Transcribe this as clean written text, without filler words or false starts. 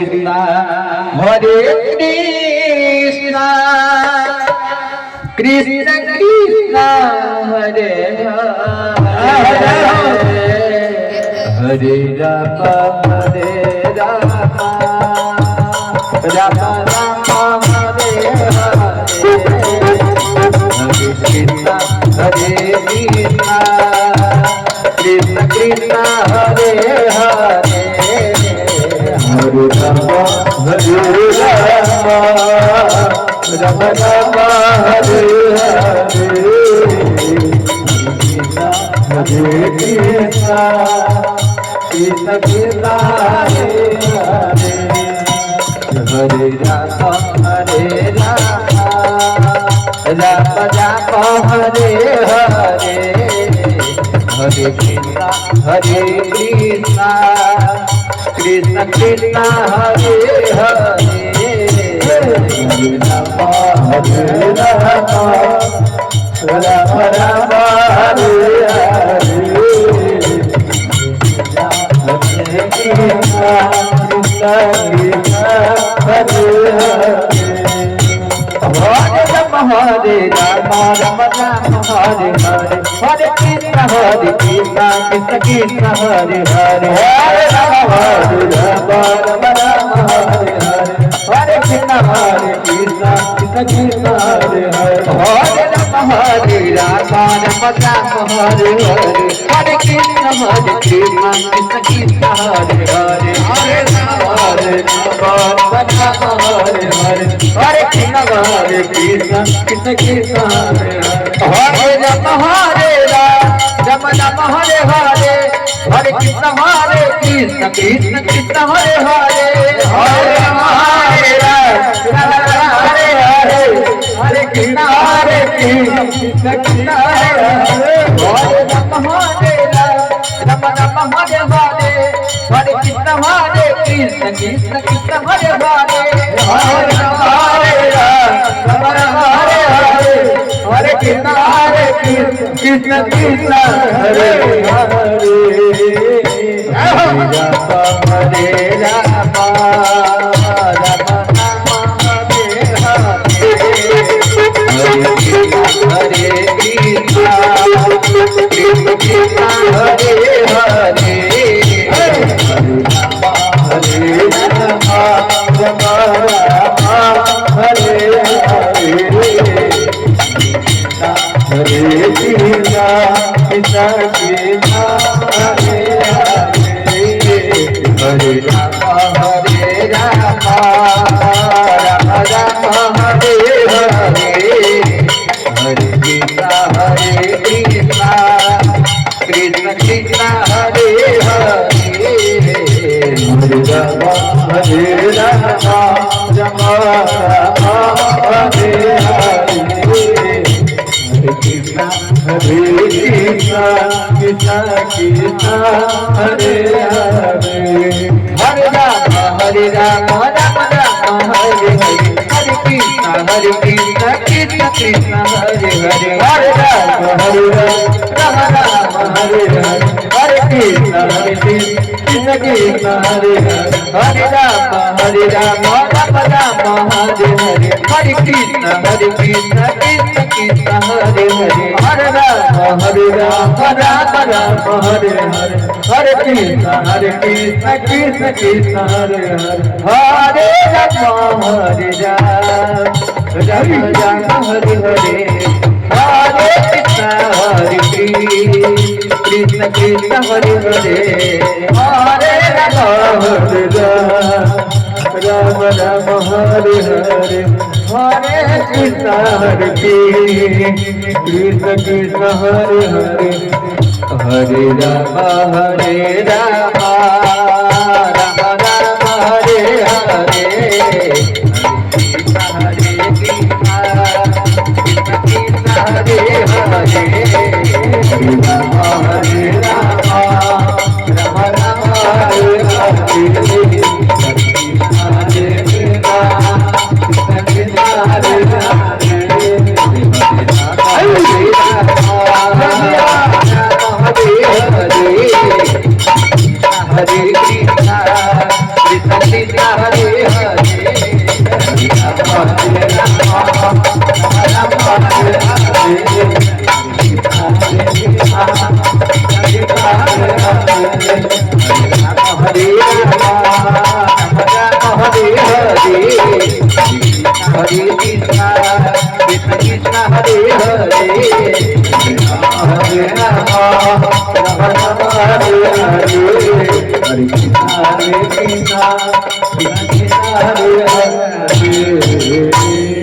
Hare Krishna, Krishna Krishna, Hare Hare, Hare Rama, Hare Rama, Rama Rama, Hare Hare, Hare Krishna, Hare Krishna, Krishna Krishna, Hare Hare. Hare Rama, Hare Rama, Rama Rama, Hare Hare, Hare Krishna, Krishna Krishna, Hare Hare, Hare Rama, Hare Rama, Rama Rama, Hare Hare, Hare Krishna, Hare Krishna, Krishna Krishna, Hare Hare, Hare Rama, Hare Rama, Rama Rama, Hare Hare, Hare Krishna, Krishna Krishna, Hare Hare. Hare Rama, Hare Rama, Rama Rama, Hare Hare, Hare Krishna, Krishna Krishna, Hare Hare, Hare Rama, Hare Rama, Rama Rama, Hare Hare, Hare Krishna, Krishna Krishna, Hare Hare, Hare Rama, Hare Rama, Rama Rama, Hare Hare, Hare Krishna, Krishna Krishna, Hare Hare, Hare Rama, Hare Rama, Rama Rama, Hare Hare, Hare Krishna, Krishna Krishna, Hare Hare, Hare Rama, Hare Rama, Rama Rama, Hare Hare, Hare Krishna, Krishna Krishna, Hare Hare, Hare Rama, Hare Rama, Hare Hare, Hare Krishna, Krishna Krishna, Hare Hare, Hare Rama, Hare Rama, Rama Rama, Hare Hare, Hare Krishna, Krishna Krishna, Hare Hare, Hare Rama, Hare Rama, Rama Hare Hare, Hare Krishna, Krishna Krishna, Hare Hare, Hare Rama, Hare Rama, Rama Rama, Hare Hare, Hare Krishna, Krishna Krishna, Hare Hare, Hare Rama, Hare Rama, Rama Rama, Hare Hare, Hare Krishna, Krishna Krishna, Hare Hare, Hare Rama, Hare Rama, Rama Rama, Hare Hare, Hare Krishna, Krishna Krishna, Hare Hare, Hare Rama, Hare Rama, Rama Rama, Hare Hare, Krishna, Hare Krishna, Krishna Krishna, Hare Hare, Hare Rama, Hare Rama, Rama Rama, Hare Hare, Hare Krishna, Krishna Krishna, Hare Hare, Hare Rama, Hare Rama, Rama Rama, Hare Hare, Hare Krishna, Krishna Krishna, Hare Hare, Hare Rama, Hare Rama, Rama Rama, Hare Hare, Hare Krishna, Krishna Krishna, Hare Hare, Hare Rama, Hare Rama, Rama Rama, Hare Hare, Hare Krishna, Krishna Krishna, Hare Hare, Hare Rama, Hare Rama, Rama Rama, Hare Hare, Hare Krishna, Krishna Krishna, Hare Hare, Hare Rama, Hare Rama, Rama Rama, Hare Hare, Hare Krishna, Krishna Krishna, Hare Hare, Hare Rama, Hare Rama, Rama Rama, Hare Hare, Hare Krishna, Krishna Krishna, Hare Hare, Hare Rama, Hare Rama, Rama Rama, Hare Hare, Hare Krishna, Krishna Krishna, Hare Hare Krishna, Hare Krishna, Hare Krishna, Hare Hare.